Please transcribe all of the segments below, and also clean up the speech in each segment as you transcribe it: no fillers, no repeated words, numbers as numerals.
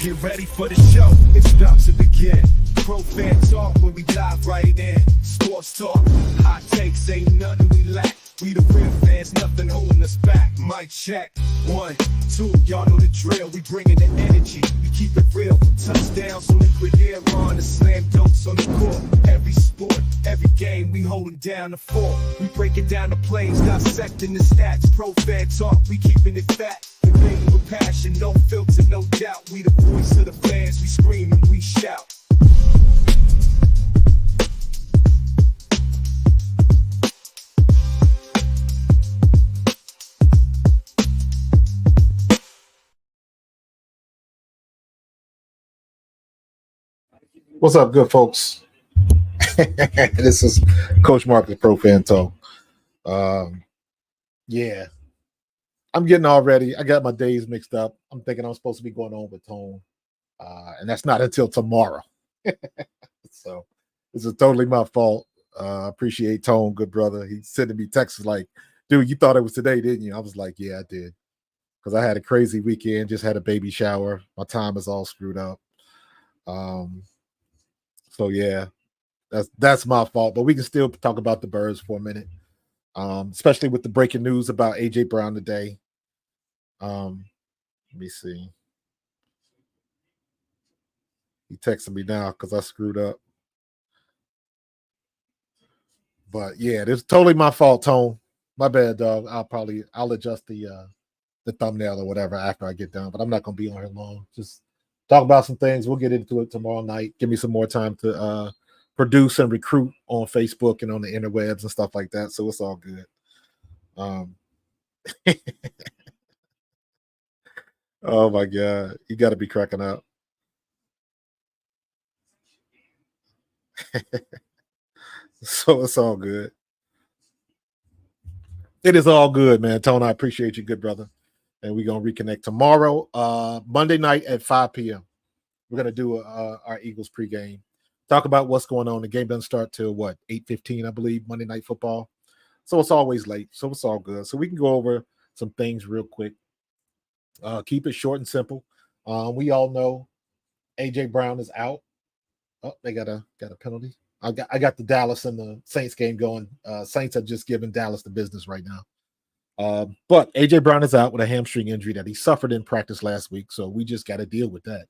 Get ready for the show, it's about to begin. Pro fan talk when we dive right in. Sports talk, hot takes, ain't nothing we lack. We the real fans, nothing holding us back. Mic check, 1, 2, y'all know the drill. We bringing the energy, we keep it real. Touchdowns on liquid air, on the slam dunks on the court. Every sport, every game, we holding down the fort. We breaking down the plays, dissecting the stats. Pro fan talk, we keeping it fat. We bringing with passion, no filter, no doubt. We the voice of the fans, we scream and we shout. What's up, good folks? This is Coach Markus, Pro Fan Talk. Yeah, I'm getting all ready. I got my days mixed up. I'm thinking I'm supposed to be going on with Tone, and that's not until tomorrow. So this is totally my fault. Appreciate Tone, good brother. He sending me texts like, dude, you thought it was today, didn't you? I was like, yeah, I did. Because I had a crazy weekend, just had a baby shower. My time is all screwed up. So yeah, that's my fault. But we can still talk about the Birds for a minute, especially with the breaking news about AJ Brown today. Let me see. He texted me now because I screwed up. But yeah, this is totally my fault, Tone. My bad, dog. I'll adjust the thumbnail or whatever after I get done. But I'm not gonna be on here long. Just talk about some things. We'll get into it tomorrow night. Give me some more time to produce and recruit on Facebook and on the interwebs and stuff like that. So it's all good. Oh my God, you got to be cracking up. So it's all good. It is all good, man. Tone, I appreciate you, good brother. And we're going to reconnect tomorrow, Monday night at 5 p.m. We're going to do our Eagles pregame. Talk about what's going on. The game doesn't start till, 8:15, I believe, Monday Night Football. So it's always late. So it's all good. So we can go over some things real quick. Keep it short and simple. We all know AJ Brown is out. Oh, they got a penalty. I got the Dallas and the Saints game going. Saints have just given Dallas the business right now. But AJ Brown is out with a hamstring injury that he suffered in practice last week. So we just got to deal with that.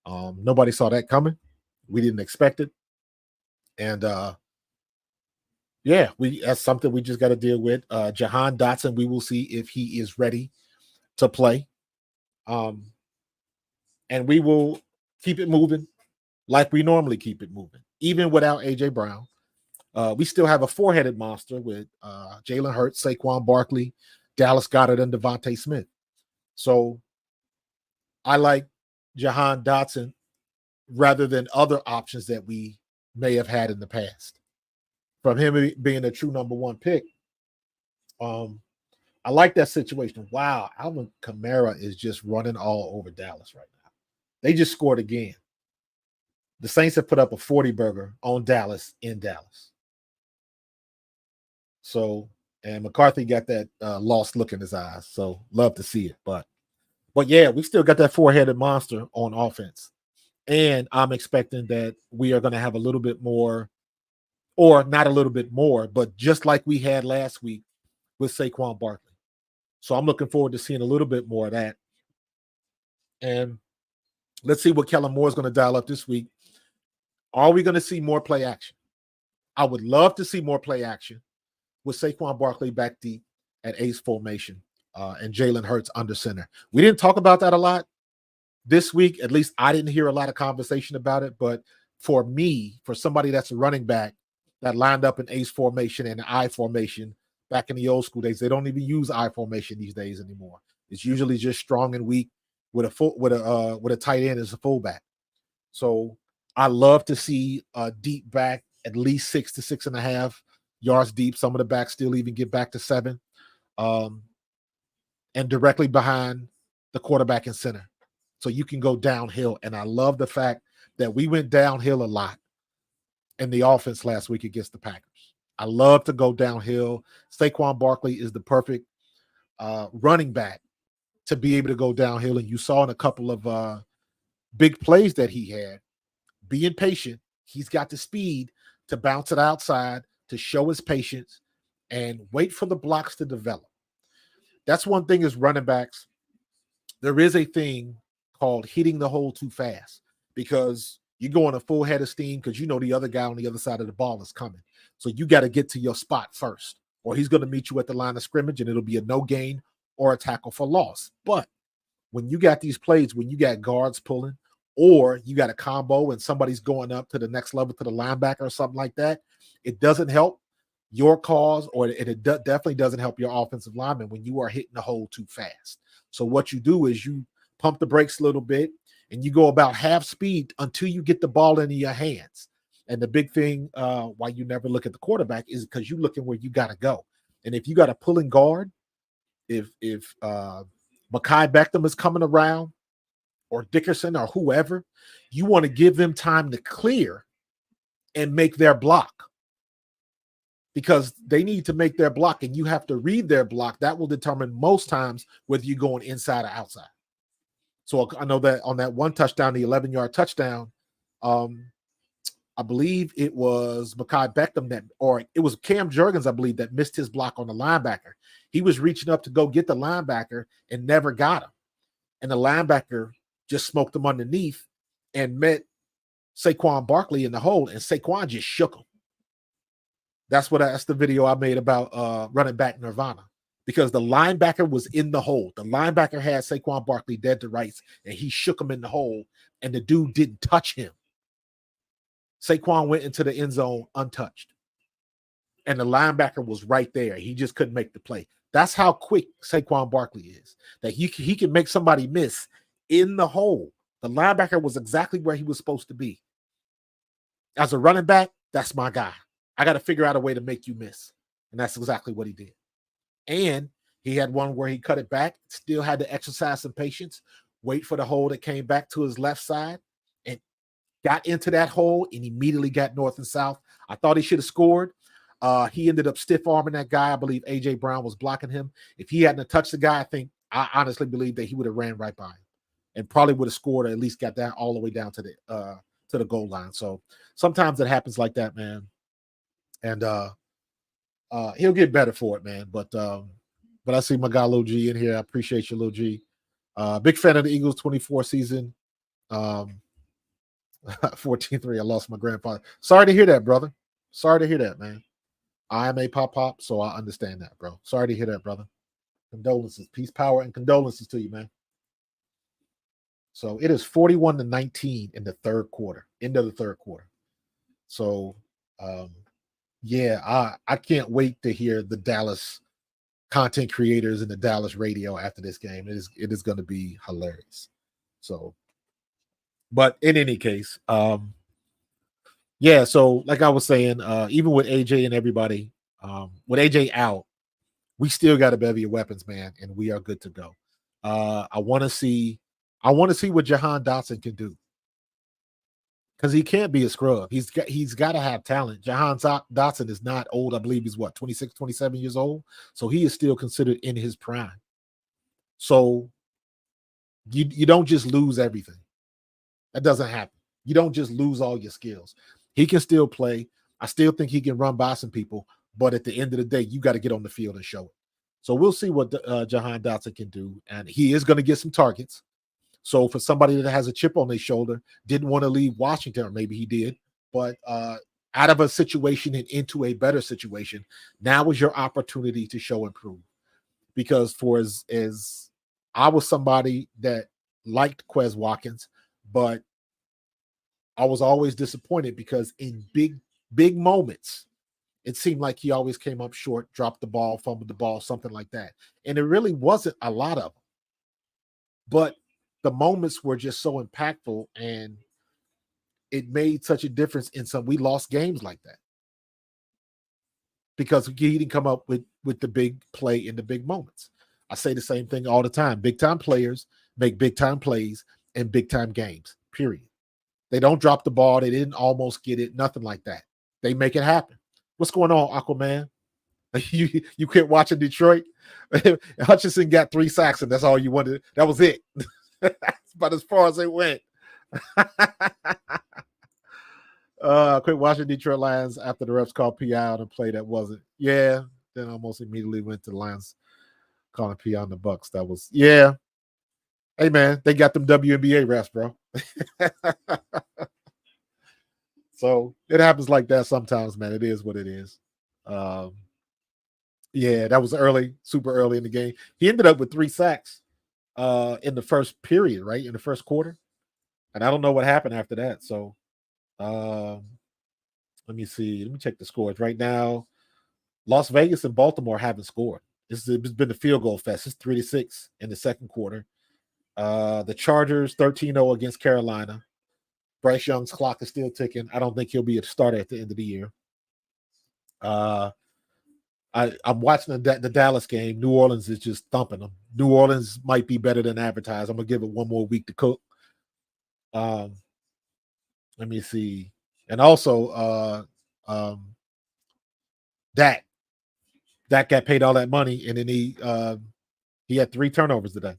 Nobody saw that coming. We didn't expect it. And that's something we just got to deal with. Jahan Dotson, we will see if he is ready to play. And we will keep it moving like we normally keep it moving, even without AJ Brown. We still have a four-headed monster with Jalen Hurts, Saquon Barkley, Dallas Goedert, and Devontae Smith. So I like Jahan Dotson rather than other options that we may have had in the past. From him being a true number one pick, I like that situation. Wow, Alvin Kamara is just running all over Dallas right now. They just scored again. The Saints have put up a 40-burger on Dallas in Dallas. So, and McCarthy got that lost look in his eyes. So, love to see it. But yeah, we still got that four-headed monster on offense. And I'm expecting that we are going to have a little bit more, or not a little bit more, but just like we had last week with Saquon Barkley. So I'm looking forward to seeing a little bit more of that. And let's see what Kellen Moore is going to dial up this week. Are we going to see more play action? I would love to see more play action with Saquon Barkley back deep at ace formation and Jalen Hurts under center. We didn't talk about that a lot this week. At least I didn't hear a lot of conversation about it. But for me, for somebody that's a running back that lined up in ace formation and I formation back in the old school days, they don't even use I formation these days anymore. It's usually just strong and weak with a tight end as a fullback. So I love to see a deep back at least 6 to 6.5 yards deep. Some of the backs still even get back to 7, and directly behind the quarterback and center. So you can go downhill. And I love the fact that we went downhill a lot in the offense last week against the Packers. I love to go downhill. Saquon Barkley is the perfect running back to be able to go downhill. And you saw in a couple of big plays that he had, being patient. He's got the speed to bounce it outside, to show his patience, and wait for the blocks to develop. That's one thing as running backs. There is a thing called hitting the hole too fast because you go on a full head of steam because you know the other guy on the other side of the ball is coming. So you got to get to your spot first, or he's going to meet you at the line of scrimmage and it'll be a no gain or a tackle for loss. But when you got these plays, when you got guards pulling, or you got a combo and somebody's going up to the next level to the linebacker or something like that, it doesn't help your cause, or it definitely doesn't help your offensive lineman when you are hitting the hole too fast. So what you do is you pump the brakes a little bit and you go about half speed until you get the ball into your hands. And the big thing why you never look at the quarterback is because you're looking where you got to go. And if you got a pulling guard, if Mekhi Beckham is coming around, or Dickerson or whoever, you want to give them time to clear and make their block, because they need to make their block and you have to read their block. That will determine most times whether you're going inside or outside. So I know that on that one touchdown, the 11-yard touchdown, I believe it was Mekhi Beckham or it was Cam Jurgens, I believe, that missed his block on the linebacker. He was reaching up to go get the linebacker and never got him. And the linebacker just smoked him underneath and met Saquon Barkley in the hole, and Saquon just shook him. That's the video I made about running back Nirvana, because the linebacker was in the hole. The linebacker had Saquon Barkley dead to rights, and he shook him in the hole, and the dude didn't touch him. Saquon went into the end zone untouched, and the linebacker was right there. He just couldn't make the play. That's how quick Saquon Barkley is, that he can make somebody miss in the hole. The linebacker was exactly where he was supposed to be. As a running back, that's my guy. I got to figure out a way to make you miss. And that's exactly what he did. And he had one where he cut it back, still had to exercise some patience, wait for the hole that came back to his left side, and got into that hole and immediately got north and south. I thought he should have scored. He ended up stiff arming that guy. I believe A.J. Brown was blocking him. If he hadn't touched the guy, I honestly believe that he would have ran right by him and probably would have scored, or at least got that all the way down to the goal line. So sometimes it happens like that, man. And he'll get better for it, man. But I see my guy Lil G in here. I appreciate you, Lil G. Big fan of the Eagles 24 season. 14-3. I lost my grandfather. Sorry to hear that, brother. Sorry to hear that, man. I am a pop, so I understand that, bro. Sorry to hear that, brother. Condolences, peace, power, and condolences to you, man. So it is 41-19 in the third quarter, end of the third quarter. So, yeah, I can't wait to hear the Dallas content creators and the Dallas radio after this game. It is going to be hilarious. So, but in any case, yeah. So, like I was saying, even with AJ and everybody, with AJ out, we still got a bevy of weapons, man, and we are good to go. I want to see what Jahan Dotson can do, because he can't be a scrub. He's got to have talent. Jahan Dotson is not old. I believe he's 26, 27 years old. So he is still considered in his prime. So you don't just lose everything. That doesn't happen. You don't just lose all your skills. He can still play. I still think he can run by some people, but at the end of the day, you got to get on the field and show it. So we'll see what Jahan Dotson can do. And he is going to get some targets. So for somebody that has a chip on their shoulder, didn't want to leave Washington, or maybe he did, but out of a situation and into a better situation, now is your opportunity to show and prove. Because for as I was somebody that liked Quez Watkins, but I was always disappointed because in big moments, it seemed like he always came up short, dropped the ball, fumbled the ball, something like that. And it really wasn't a lot of them. But the moments were just so impactful, and it made such a difference in we lost games like that because he didn't come up with the big play in the big moments. I say the same thing all the time. Big time players make big time plays in big time games, period. They don't drop the ball. They didn't almost get it. Nothing like that. They make it happen. What's going on, Aquaman? You quit watching Detroit? Hutchinson got 3 sacks, and that's all you wanted. That was it. That's about as far as they went. Quit watching Detroit Lions after the refs called PI on a play that wasn't. Yeah, then almost immediately went to the Lions calling PI on the Bucks. That was yeah. Hey man, they got them WNBA refs, bro. So it happens like that sometimes, man. It is what it is. Um, yeah, that was early, super early in the game. He ended up with 3 sacks in the first period, right? In the first quarter. And I don't know what happened after that. So um, let me see. Let me check the scores. Right now, Las Vegas and Baltimore haven't scored. It's been a field goal fest. It's 3-6 in the second quarter. The Chargers 13-0 against Carolina. Bryce Young's clock is still ticking. I don't think he'll be a starter at the end of the year. I'm watching the Dallas game. New Orleans is just thumping them. New Orleans might be better than advertised. I'm gonna give it one more week to cook. Let me see, and also Dak got paid all that money, and then he had 3 turnovers today,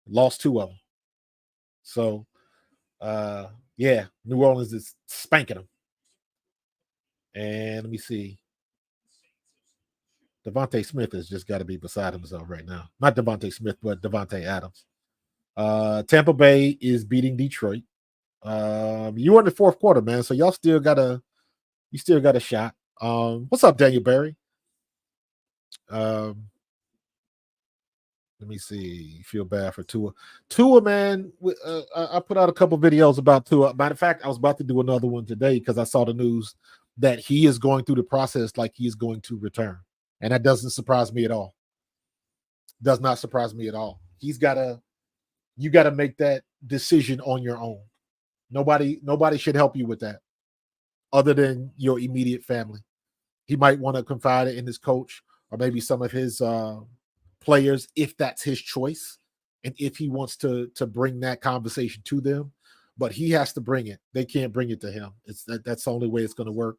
lost 2 of them. So yeah, New Orleans is spanking them. And let me see. Devontae Smith has just got to be beside himself right now. Not Devontae Smith, but Devontae Adams. Tampa Bay is beating Detroit. You won the fourth quarter, man. So y'all still got a shot. What's up, Daniel Barry? Let me see. You feel bad for Tua. Tua, man. I put out a couple videos about Tua. Matter of fact, I was about to do another one today because I saw the news that he is going through the process like he is going to return, and that doesn't surprise me at all. Does not surprise me at all. You got to make that decision on your own. Nobody should help you with that other than your immediate family. He might want to confide it in his coach or maybe some of his players if that's his choice and if he wants to bring that conversation to them. But he has to bring it. They can't bring it to him. That's the only way it's going to work.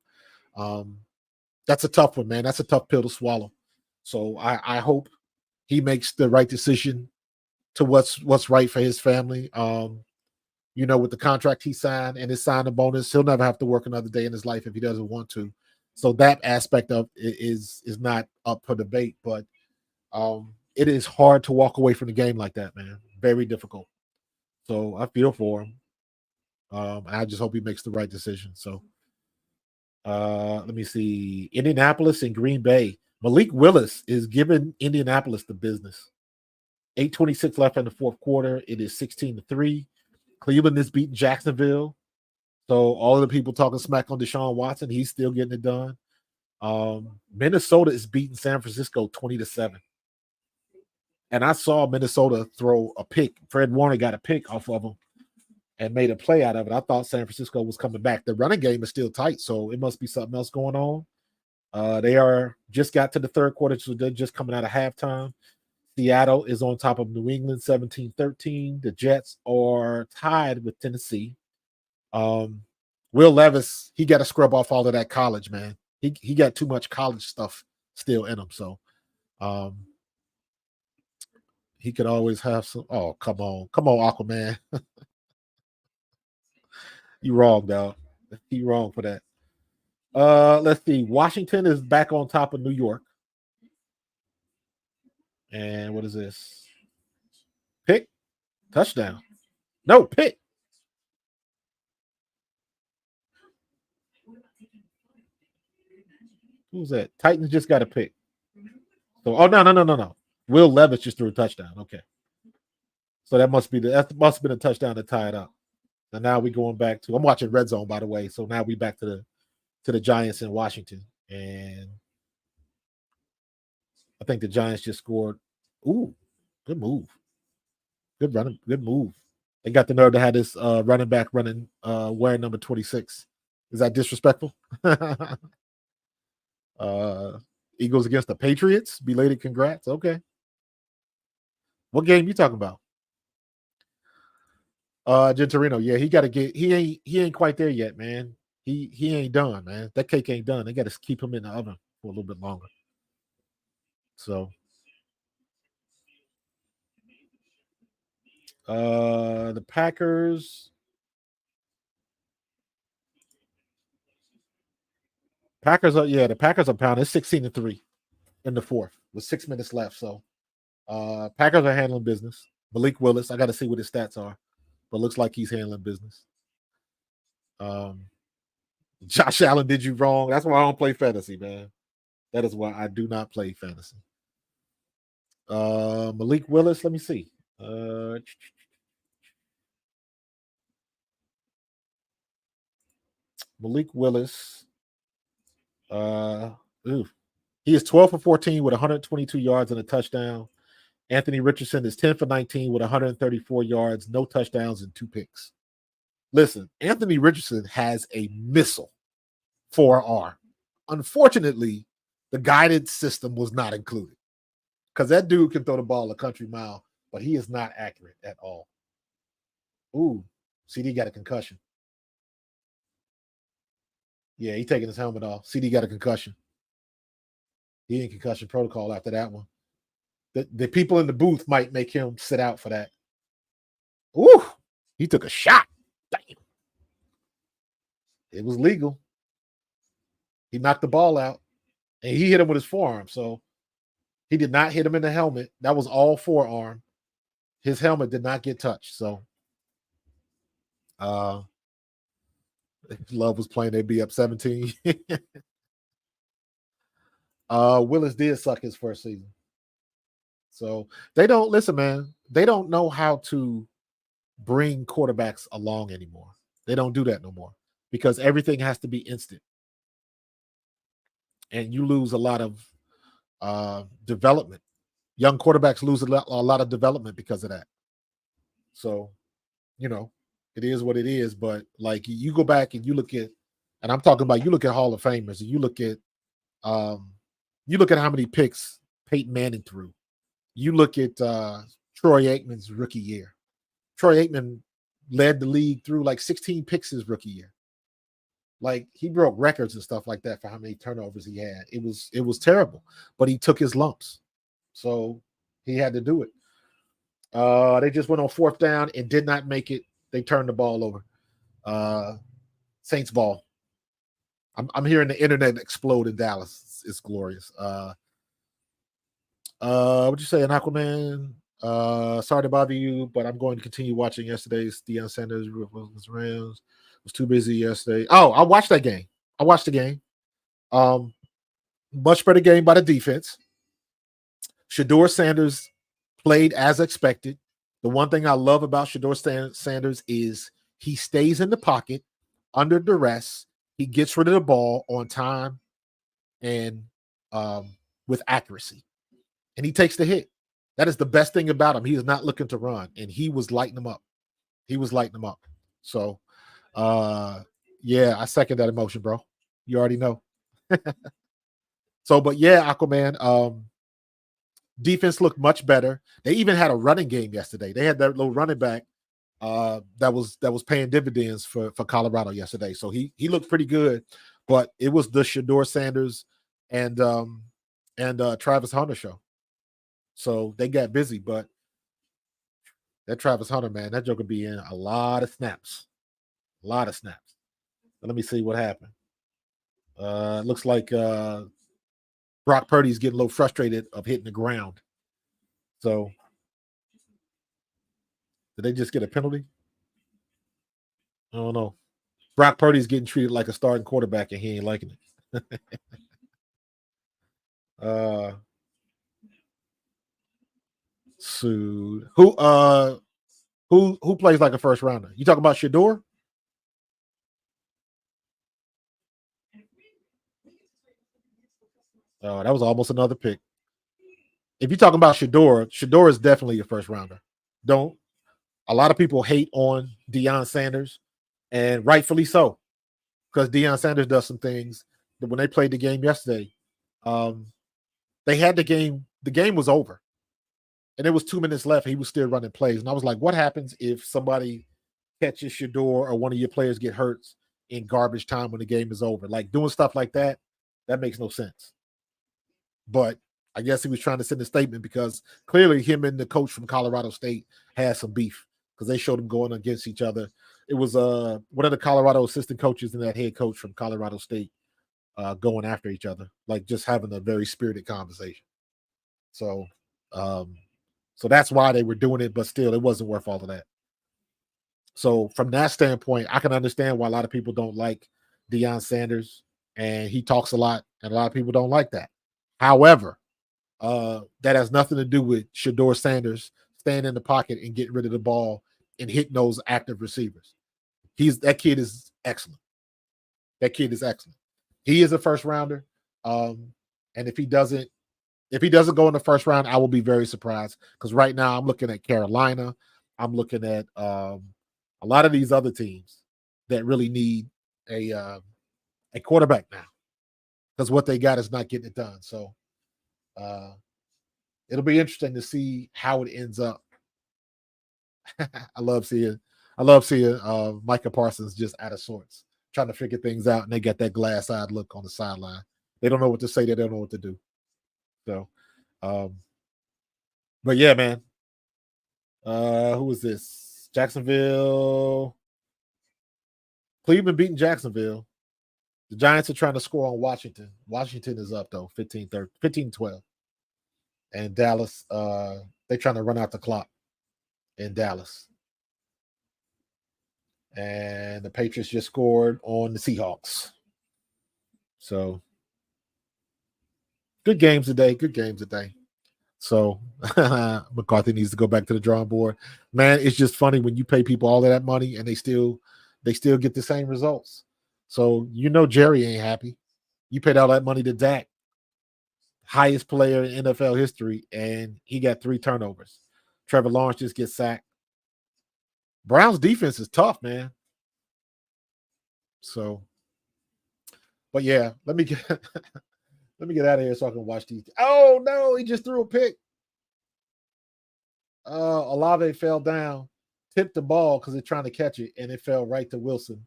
That's a tough one, man. That's a tough pill to swallow. So I hope he makes the right decision to what's right for his family. With the contract he signed and his signing bonus, he'll never have to work another day in his life if he doesn't want to. So that aspect of it is not up for debate. But it is hard to walk away from the game like that, man. Very difficult. So I feel for him. I just hope he makes the right decision. So let me see. Indianapolis and Green Bay. Malik Willis is giving Indianapolis the business. 8:26 left in the fourth quarter. It is 16-3. Cleveland is beating Jacksonville. So all of the people talking smack on Deshaun Watson, he's still getting it done. Minnesota is beating San Francisco 20-7. And I saw Minnesota throw a pick. Fred Warner got a pick off of him and made a play out of it. I thought San Francisco was coming back. The running game is still tight, so it must be something else going on. They are just got to the third quarter, so they're just coming out of halftime. Seattle is on top of New England 17-13. The Jets are tied with Tennessee. Will Levis, he got to scrub off all of that college, man. He got too much college stuff still in him. So he could always have some. Oh, come on, Aquaman. You wrong, dog. You wrong for that. Let's see. Washington is back on top of New York. And what is this? Pick? Touchdown. No, pick. Who's that? Titans just got a pick. So, no. Will Levis just threw a touchdown. Okay. So that must have been a touchdown to tie it up. And now we're going back to. I'm watching Red Zone, by the way. So now we back to the Giants in Washington, and I think the Giants just scored. Ooh, good move. Good running. Good move. They got the nerve to have this running back wearing number 26. Is that disrespectful? Eagles against the Patriots. Belated congrats. Okay. What game you talking about? Gentorino. Yeah, he got to get. He ain't quite there yet, man. He ain't done, man. That cake ain't done. They got to keep him in the oven for a little bit longer. So, the Packers Packers are the Packers are pounding. It's 16-3 in the fourth with 6 minutes left. So Packers are handling business. Malik Willis, I got to see what his stats are, but looks like he's handling business. Josh Allen did you wrong. That's why I don't play fantasy, man. That is why I do not play fantasy. Malik Willis, let me see. Malik Willis. He is 12 for 14 with 122 yards and a touchdown. Anthony Richardson is 10 for 19 with 134 yards, no touchdowns, and 2 picks. Listen, Anthony Richardson has a missile for an arm. Unfortunately, the guided system was not included because that dude can throw the ball a country mile, but he is not accurate at all. Ooh, CD got a concussion. Yeah, he taking his helmet off. CD got a concussion. He in concussion protocol after that one. The people in the booth might make him sit out for that. Ooh, he took a shot. Damn. It was legal. He knocked the ball out, and he hit him with his forearm. So he did not hit him in the helmet. That was all forearm. His helmet did not get touched. So Love was playing, they'd be up 17. Willis did suck his first season. So they don't listen, man. They don't know how to bring quarterbacks along anymore. They don't do that no more because everything has to be instant. And you lose a lot of development. Young quarterbacks lose a lot of development because of that. So, it is what it is. But like you go back and you look at, and I'm talking about you look at Hall of Famers and you look at how many picks Peyton Manning threw. You look at Troy Aikman's rookie year. Troy Aikman led the league through like 16 picks his rookie year. Like he broke records and stuff like that for how many turnovers he had. It was terrible, but he took his lumps. So he had to do it. They just went on 4th down and did not make it. They turned the ball over. Saints ball. I'm hearing the internet explode in Dallas. It's glorious. What'd you say, an Aquaman? Sorry to bother you, but I'm going to continue watching yesterday's Deion Sanders Rams. Was too busy yesterday. Oh, I watched that game. I watched the game. Much better game by the defense. Shedeur Sanders played as expected. The one thing I love about Shedeur Sanders is he stays in the pocket under duress. He gets rid of the ball on time and with accuracy. And he takes the hit. That is the best thing about him. He is not looking to run, and he was lighting them up. So, yeah, I second that emotion, bro. You already know. So, but yeah, Aquaman, defense looked much better. They even had a running game yesterday. They had that little running back that was paying dividends for Colorado yesterday. So he looked pretty good, but it was the Shedeur Sanders and Travis Hunter show. So they got busy, but that Travis Hunter, man, that joker be in a lot of snaps. But let me see what happened. It looks like Brock Purdy's getting a little frustrated of hitting the ground. So did they just get a penalty? I don't know. Brock Purdy's getting treated like a starting quarterback, and he ain't liking it. Sued. Who plays like a first rounder? You talking about Shedeur? Oh, that was almost another pick. If you're talking about Shedeur is definitely a first rounder. A lot of people hate on Deion Sanders, and rightfully so, because Deion Sanders does some things. But when they played the game yesterday, they had the game. The game was over, and there was 2 minutes left. He was still running plays, and I was like, "What happens if somebody catches Shedeur or one of your players get hurt in garbage time when the game is over? Like doing stuff like that, that makes no sense." But I guess he was trying to send a statement because clearly him and the coach from Colorado State had some beef because they showed him going against each other. It was one of the Colorado assistant coaches and that head coach from Colorado State going after each other, like just having a very spirited conversation. So, so that's why they were doing it, but still, it wasn't worth all of that. So from that standpoint, I can understand why a lot of people don't like Deion Sanders, and he talks a lot, and a lot of people don't like that. However, that has nothing to do with Shador Sanders staying in the pocket and getting rid of the ball and hitting those active receivers. That kid is excellent. That kid is excellent. He is a first rounder. And if he doesn't go in the first round, I will be very surprised, because right now I'm looking at Carolina. I'm looking at a lot of these other teams that really need a quarterback now, because what they got is not getting it done. So it'll be interesting to see how it ends up. I love seeing Micah Parsons just out of sorts, trying to figure things out, and they got that glass-eyed look on the sideline. They don't know what to say. They don't know what to do. So, but yeah, man. Who is this? Jacksonville. Cleveland beating Jacksonville. The Giants are trying to score on Washington. Washington is up though, 15-12. And Dallas, they're trying to run out the clock in Dallas. And the Patriots just scored on the Seahawks. So good games today. Good games today. So McCarthy needs to go back to the drawing board. Man, it's just funny when you pay people all of that money and they still get the same results. So Jerry ain't happy. You paid all that money to Dak, highest player in NFL history, and he got 3 turnovers. Trevor Lawrence just gets sacked. Browns defense is tough, man. So, but yeah, let me get out of here so I can watch these. Oh no, he just threw a pick. Olave fell down, tipped the ball because they're trying to catch it, and it fell right to Wilson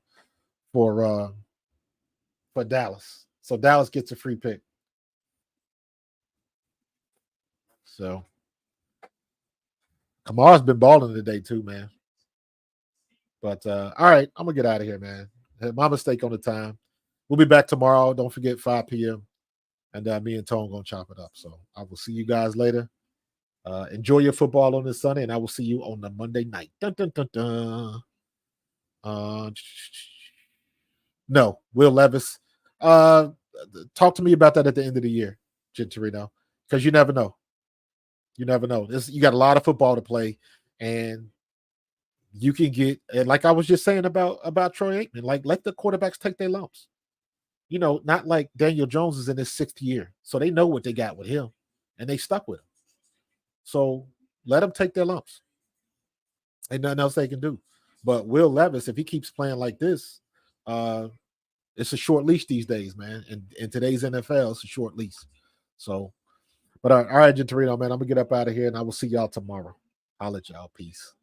for Dallas. So Dallas gets a free pick. So Kamara's been balling today too, man. But all right, I'm gonna get out of here, man. My mistake on the time. We'll be back tomorrow. Don't forget 5 p.m. And me and Tone gonna chop it up. So I will see you guys later. Enjoy your football on this Sunday, and I will see you on the Monday night. Dun, dun, dun, dun. No, Will Levis. Talk to me about that at the end of the year, Gentorino, because you never know. You never know. You got a lot of football to play, and you can get, and like I was just saying about Troy Aikman, like let the quarterbacks take their lumps. Not like Daniel Jones is in his 6th year, so they know what they got with him, and they stuck with him. So let them take their lumps. Ain't nothing else they can do. But Will Levis, if he keeps playing like this, it's a short leash these days, man. And in today's NFL, it's a short leash. So, but all right, Gentorino, man, I'm gonna get up out of here, and I will see y'all tomorrow. I'll let y'all. Peace.